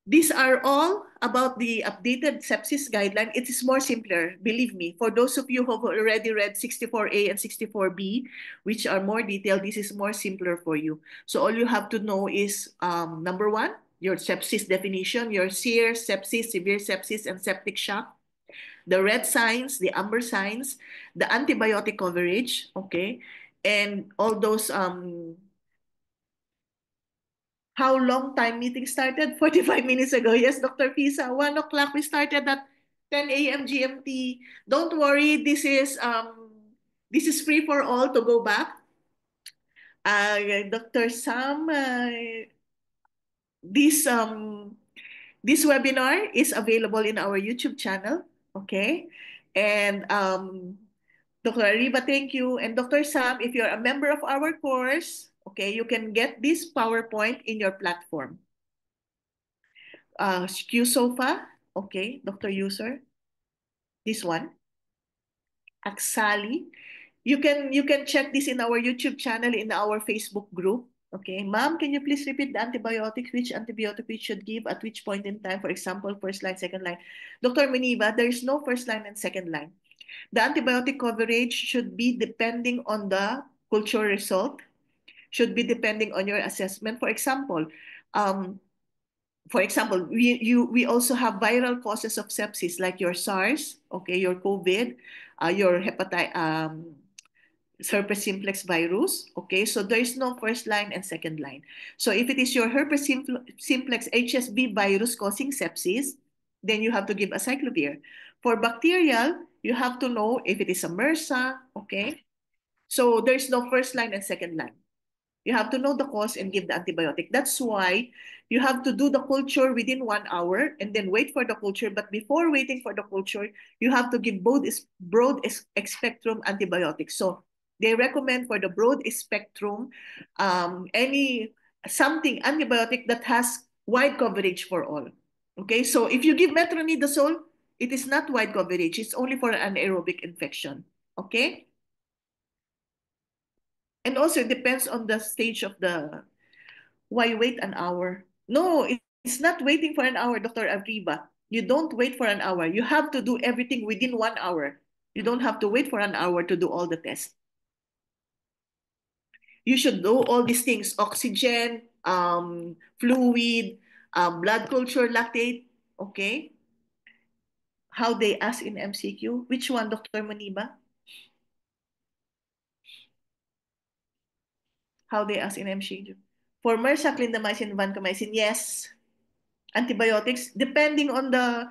these are all about the updated sepsis guideline. It is more simpler, believe me. For those of you who have already read 64A and 64B, which are more detailed, this is more simpler for you. So all you have to know is number one, your sepsis definition, your SEER, sepsis, severe sepsis, and septic shock, the red signs, the amber signs, the antibiotic coverage, okay, and all those how long time meeting started? 45 minutes ago. Yes, Dr. Pisa. 1 o'clock. We started at 10 a.m. GMT. Don't worry. This is free for all to go back. Dr. Sam, this this webinar is available in our YouTube channel, okay? And Dr. Arriba, thank you. And Dr. Sam, if you're a member of our course, okay, you can get this PowerPoint in your platform. QSOFA, okay, Dr. User, this one. Axali. You can check this in our YouTube channel, in our Facebook group. Okay, ma'am, can you please repeat the antibiotics? Which antibiotic we should give at which point in time? For example, first line, second line. Dr. Miniba, there is no first line and second line. The antibiotic coverage should be depending on the culture result, should be depending on your assessment. Um, for example, we also have viral causes of sepsis like your SARS, okay, your COVID, your hepatitis, herpes simplex virus. Okay, so there is no first line and second line. So if it is your herpes simplex HSV virus causing sepsis, then you have to give acyclovir. For bacterial, you have to know if it is a MRSA. Okay, so there's no first line and second line. You have to know the cause and give the antibiotic. That's why you have to do the culture within 1 hour and then wait for the culture. But before waiting for the culture, you have to give both broad spectrum antibiotics. So they recommend for the broad spectrum any something antibiotic that has wide coverage for all. Okay, so if you give metronidazole, it is not wide coverage. It's only for an anaerobic infection. Okay. And also it depends on the stage of the, why wait an hour? No, it's not waiting for an hour, Dr. Arriba. You don't wait for an hour. You have to do everything within 1 hour. You don't have to wait for an hour to do all the tests. You should do all these things: oxygen, fluid, blood culture, lactate. Okay. How they ask in MCQ? Which one, Dr. Maniba? How they ask in MCQ? For MRSA, clindamycin, vancomycin, yes. Antibiotics, depending on the,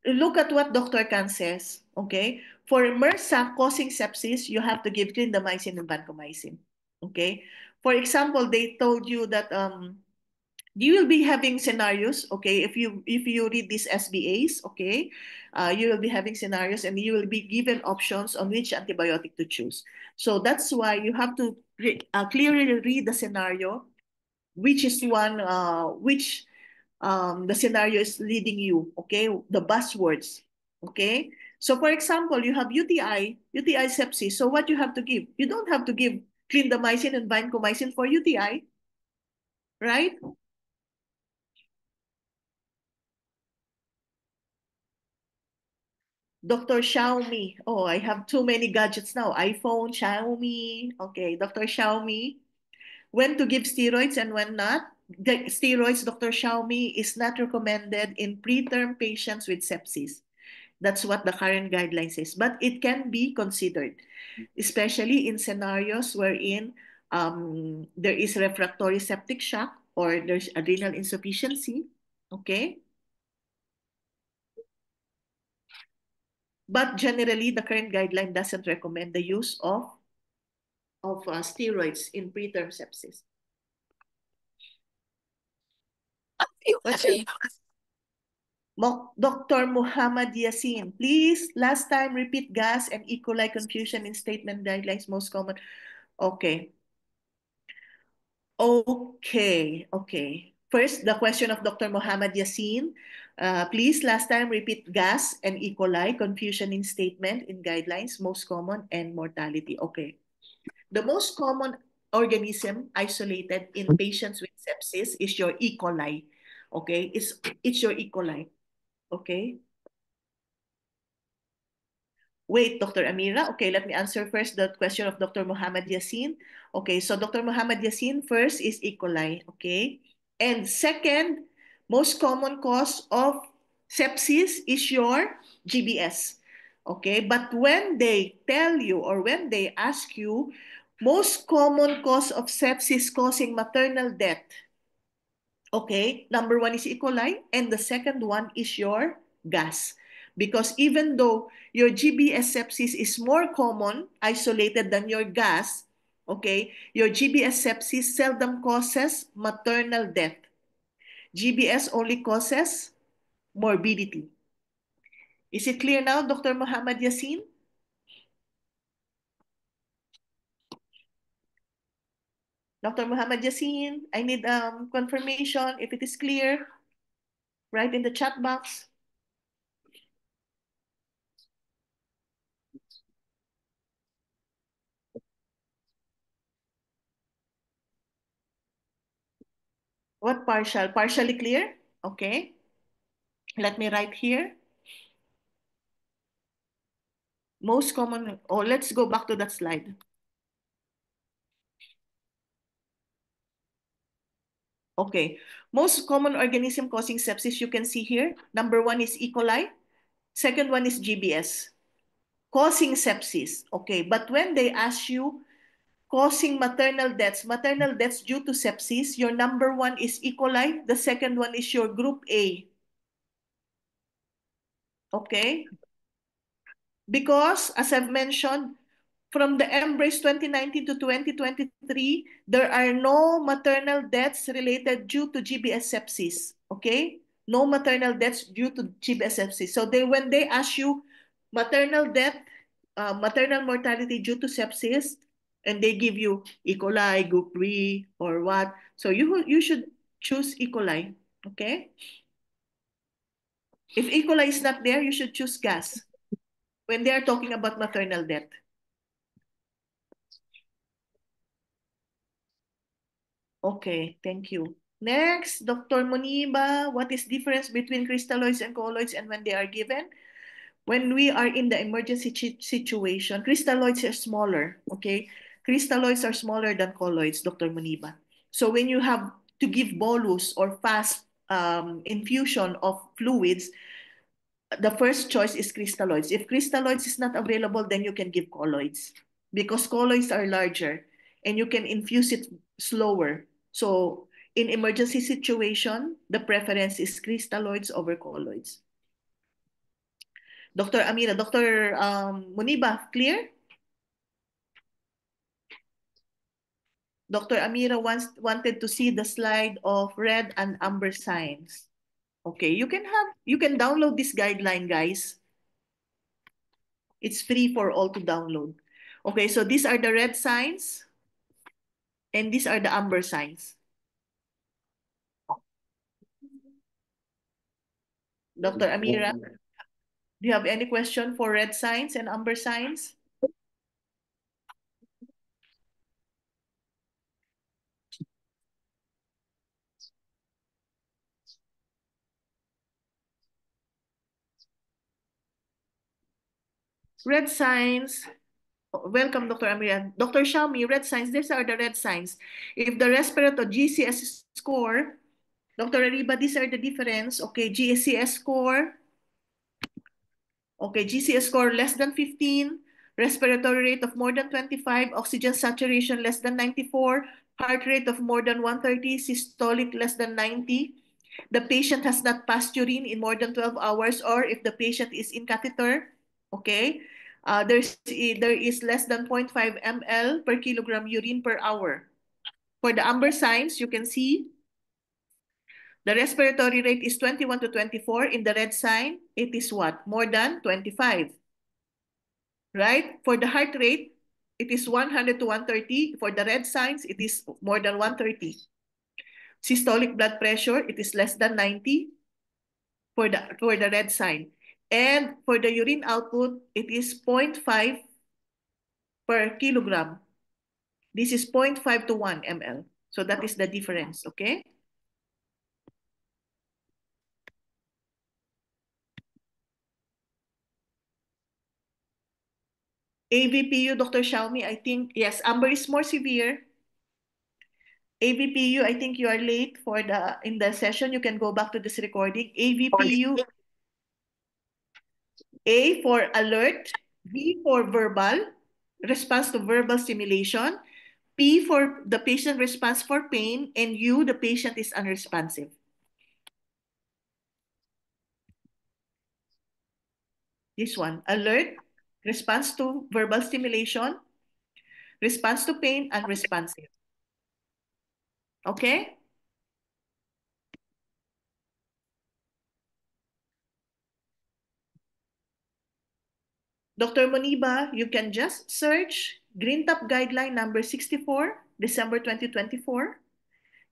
look at what Dr. Khan says, okay? For MRSA causing sepsis, you have to give clindamycin and vancomycin, okay? For example, they told you that you will be having scenarios, okay? If you read these SBAs, okay, you will be having scenarios and you will be given options on which antibiotic to choose. So that's why you have to clearly read the scenario, which is one, which the scenario is leading you, okay? The buzzwords, okay? So for example, you have UTI sepsis. So what you have to give? You don't have to give clindamycin and vancomycin for UTI, right? Dr. Xiaomi. Oh, I have too many gadgets now. iPhone, Xiaomi. Okay, Dr. Xiaomi. When to give steroids and when not? The steroids, Dr. Xiaomi, is not recommended in preterm patients with sepsis. That's what the current guideline says. But it can be considered, especially in scenarios wherein there is refractory septic shock or there's adrenal insufficiency. Okay. But generally, the current guideline doesn't recommend the use of steroids in preterm sepsis. Dr. Muhammad Yassin, please, last time repeat gas and E. coli confusion in statement guidelines most common. Okay. Okay. First, the question of Dr. Muhammad Yassin. Please, last time repeat gas and E. coli confusion in statement in guidelines most common and mortality. Okay. The most common organism isolated in patients with sepsis is your E. coli. Okay, it's your E. coli. Okay. Wait, Dr. Amira. Okay, let me answer first the question of Dr. Muhammad Yassin. Okay, so Dr. Muhammad Yassin first is E. coli. Okay, and second, most common cause of sepsis is your GBS. Okay, but when they tell you or when they ask you, most common cause of sepsis causing maternal death. Okay, number one is E. coli, and the second one is your gas. because even though your GBS sepsis is more common, isolated than your gas, okay, your GBS sepsis seldom causes maternal death. GBS only causes morbidity. Is it clear now, Dr. Muhammad Yassin? Dr. Muhammad Yassin, I need confirmation if it is clear. Write in the chat box. What partial? Partially clear? Okay. Let me write here. Most common, oh, let's go back to that slide. Okay. Most common organism causing sepsis you can see here. Number one is E. coli. Second one is GBS. Causing sepsis. Okay. But when they ask you causing maternal deaths due to sepsis, your number one is E. coli. The second one is your group A. Okay. Because, as I've mentioned, from the EMBRACE 2019 to 2023, there are no maternal deaths related due to GBS sepsis. Okay? No maternal deaths due to GBS sepsis. So when they ask you maternal death, maternal mortality due to sepsis, and they give you E. coli, group B, or what, so you should choose E. coli. Okay? If E. coli is not there, you should choose gas when they are talking about maternal death. Okay, thank you. Next, Dr. Moniba, what is difference between crystalloids and colloids and when they are given? When we are in the emergency situation, crystalloids are smaller, okay? Crystalloids are smaller than colloids, Dr. Moniba. So when you have to give bolus or fast infusion of fluids, the first choice is crystalloids. If crystalloids is not available, then you can give colloids because colloids are larger and you can infuse it slower. So in emergency situation, the preference is crystalloids over colloids. Dr. Amira, Dr. Muniba, clear? Dr. Amira wanted to see the slide of red and amber signs. Okay, you can download this guideline, guys. It's free for all to download. Okay, so these are the red signs and these are the amber signs. Dr. Amira, do you have any question for red signs and amber signs? Red signs, welcome, Dr. Amira. Dr. Xiaomi, red signs, these are the red signs. If the respiratory GCS score, Dr. Ariba, these are the difference. Okay, GCS score. Okay, GCS score less than 15, respiratory rate of more than 25, oxygen saturation less than 94, heart rate of more than 130, systolic less than 90. The patient has not passed urine in more than 12 hours, or if the patient is in catheter, okay, there is less than 0.5 ml per kilogram urine per hour. For the amber signs, you can see the respiratory rate is 21 to 24. In the red sign, it is what? More than 25. Right? For the heart rate, it is 100 to 130. For the red signs, it is more than 130. Systolic blood pressure, it is less than 90 for the red sign. And for the urine output, it is 0.5 per kilogram. This is 0.5 to 1 ml. So that is the difference, okay? AVPU, Dr. Xiaomi, I think, yes, amber is more severe. AVPU, I think you are late for in the session. You can go back to this recording. AVPU, A for alert, V for verbal, response to verbal stimulation, P for the patient response for pain, and U, the patient is unresponsive. This one, alert, response to verbal stimulation, response to pain, and responsive. Okay? Dr. Moniba, you can just search Green Top Guideline number 64, December 2024,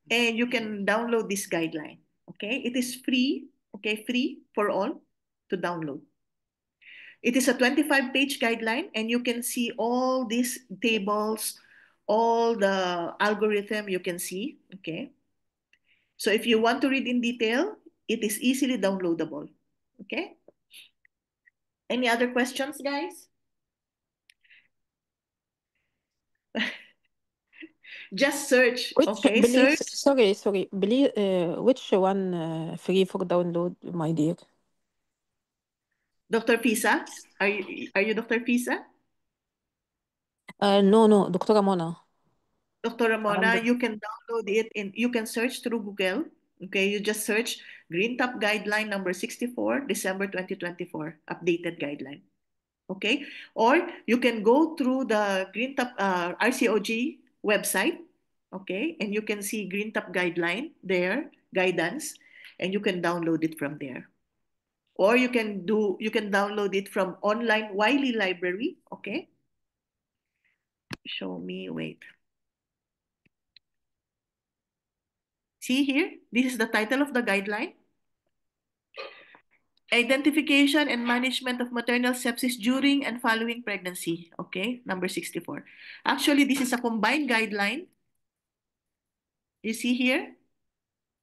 and you can download this guideline. Okay? It is free, okay, free for all to download. It is a 25-page guideline, and you can see all these tables, all the algorithm you can see, okay? So if you want to read in detail, it is easily downloadable, okay? Any other questions, guys? Just search, Which okay? believe, Search. sorry, believe, which one free for download, my dear? Dr. Fisa, are you Dr. Fisa? No, no, Dr. Mona. Dr. I'm Ramona, the, you can download it you can search through Google. Okay, you just search Green Top Guideline number 64, December 2024, updated guideline. Okay, or you can go through the Green Top RCOG website. Okay, and you can see Green Top Guideline there, guidance, and you can download it from there. Or you can download it from online Wiley Library. Okay, show me, wait. See here, this is the title of the guideline. Identification and management of maternal sepsis during and following pregnancy. Okay, number 64. Actually, this is a combined guideline. You see here?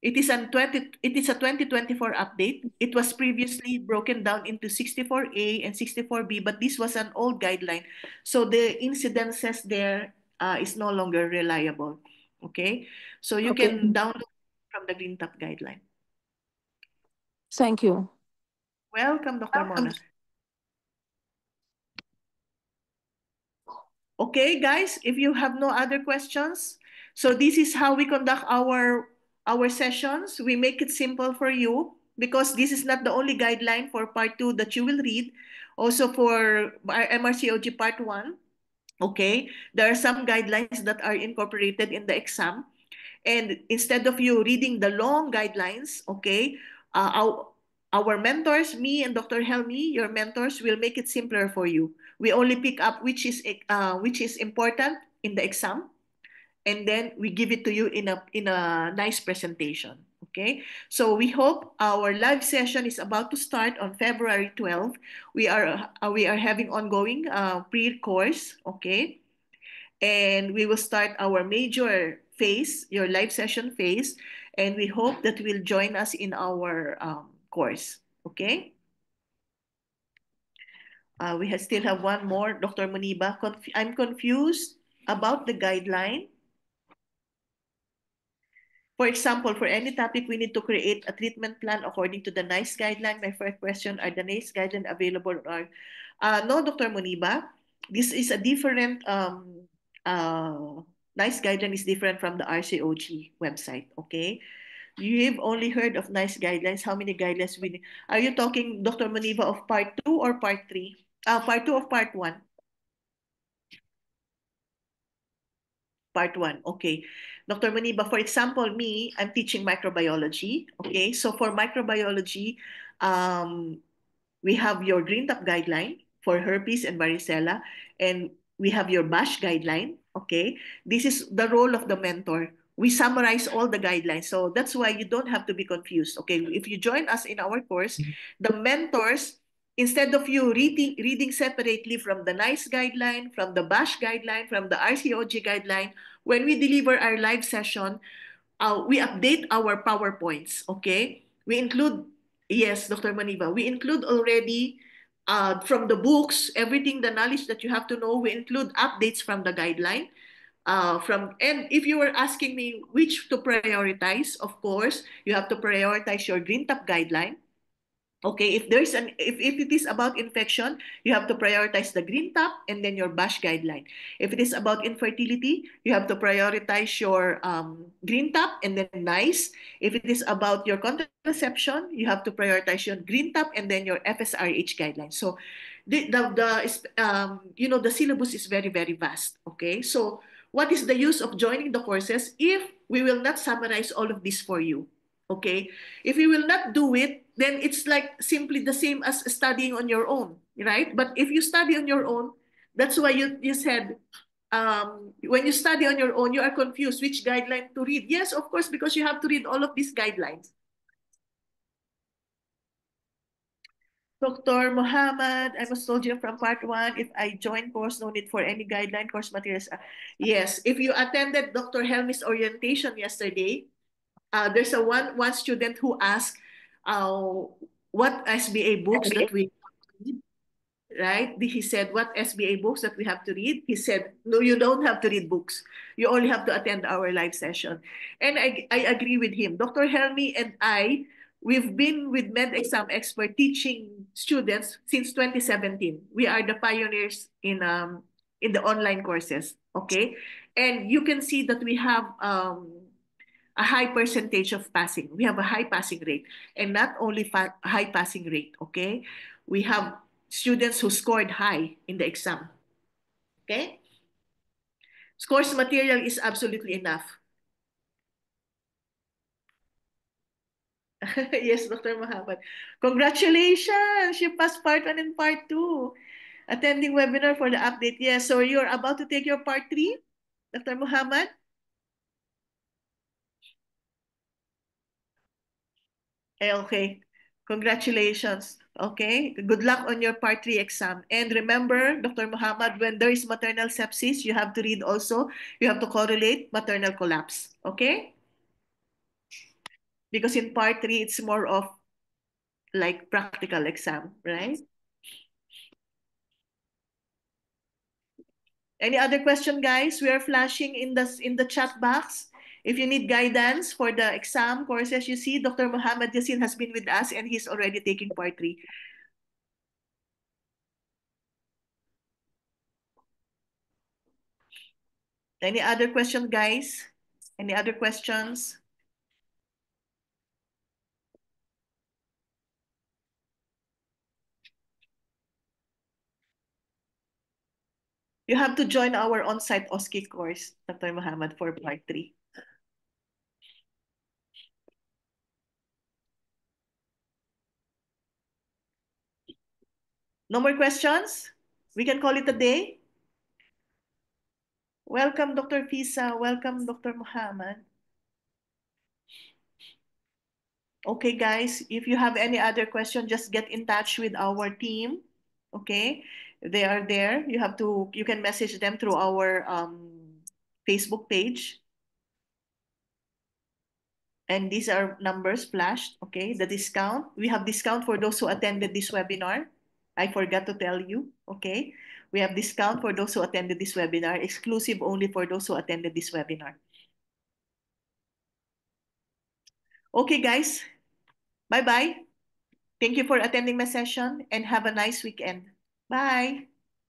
It is a 2024 update. It was previously broken down into 64A and 64B, but this was an old guideline. So the incidences there is no longer reliable. Okay? So you okay. can download from the Green Top guideline. Thank you. Welcome, Dr. Mona. Okay, guys, if you have no other questions, so this is how we conduct our sessions. We make it simple for you because this is not the only guideline for part 2 that you will read. Also for our MRCOG part 1, okay, there are some guidelines that are incorporated in the exam. And instead of you reading the long guidelines, okay, our mentors, me and Dr. Helmi, your mentors, will make it simpler for you. We only pick up which is important in the exam, and then we give it to you in a nice presentation. Okay, so we hope our live session is about to start on February 12th. We are having ongoing pre-course. Okay, and we will start our major phase, your live session phase, and we hope that will join us in our course. Okay. Still have one more, Dr. Muniba. I'm confused about the guideline. For example, for any topic, we need to create a treatment plan according to the NICE guideline. My first question, are the NICE guideline available? No, Dr. Muniba. This is a different, NICE guideline is different from the RCOG website, okay? You've only heard of NICE guidelines. How many guidelines we need? Are you talking, Dr. Muniba, of part 2 or part 3? Part 2 of part 1? Part 1, okay. Dr. Maniba, for example, me, I'm teaching microbiology, okay? So for microbiology, um, we have your Green Top guideline for herpes and varicella, and we have your BASH guideline, okay? This is the role of the mentor. We summarize all the guidelines, so that's why you don't have to be confused, okay? If you join us in our course, the mentors, instead of you reading separately from the NICE guideline, from the BASH guideline, from the RCOG guideline, when we deliver our live session, we update our PowerPoints, okay? We include, yes, Dr. Maniba, we include already from the books, everything, the knowledge that you have to know, we include updates from the guideline. And if you were asking me which to prioritize, of course, you have to prioritize your Green Top guideline, Okay, if it is about infection, you have to prioritize the green top and then your BASH guideline. If it is about infertility, you have to prioritize your green top and then NICE. If it is about your contraception, you have to prioritize your green top and then your FSRH guideline. So the syllabus is very, very vast. Okay, so what is the use of joining the courses if we will not summarize all of this for you? Okay, if you will not do it, then it's like simply the same as studying on your own, right? But if you study on your own, that's why you said when you study on your own, you are confused which guideline to read. Yes, of course, because you have to read all of these guidelines. Dr. Muhammad, I'm a soldier from part one. If I join course, no need for any guideline course materials. Yes, if you attended Dr. Helmi's orientation yesterday, there's one student who asked uh, what SBA books that we read, right? He said, what SBA books that we have to read? He said, no, you don't have to read books. You only have to attend our live session. And I agree with him. Dr. Helmi and we've been with Med Exam Expert teaching students since 2017. We are the pioneers in the online courses, okay? And you can see that we have a high percentage of passing. We have a high passing rate, and not only high passing rate, okay? We have students who scored high in the exam, okay? Course material is absolutely enough. Yes, Dr. Muhammad. Congratulations! You passed part one and part two. Attending webinar for the update. Yes, so you're about to take your part three, Dr. Muhammad? Okay. Congratulations. Okay. Good luck on your part three exam. And remember, Dr. Muhammad, when there is maternal sepsis, you have to read also, you have to correlate maternal collapse. Okay? Because in part three, it's more of like practical exam, right? Any other question, guys? We are flashing in the chat box. If you need guidance for the exam courses, you see Dr. Muhammad Yassin has been with us and he's already taking part three. Any other question, guys? Any other questions? You have to join our on-site OSCE course, Dr. Muhammad, for part three. No more questions? We can call it a day? Welcome, Dr. Fisa. Welcome, Dr. Muhammad. Okay, guys, if you have any other question, just get in touch with our team. Okay, they are there. You can message them through our Facebook page. And these are numbers flashed. Okay, the discount. We have discount for those who attended this webinar. I forgot to tell you. Okay, we have discount for those who attended this webinar, exclusive only for those who attended this webinar. Okay, guys. Bye-bye. Thank you for attending my session and have a nice weekend. Bye.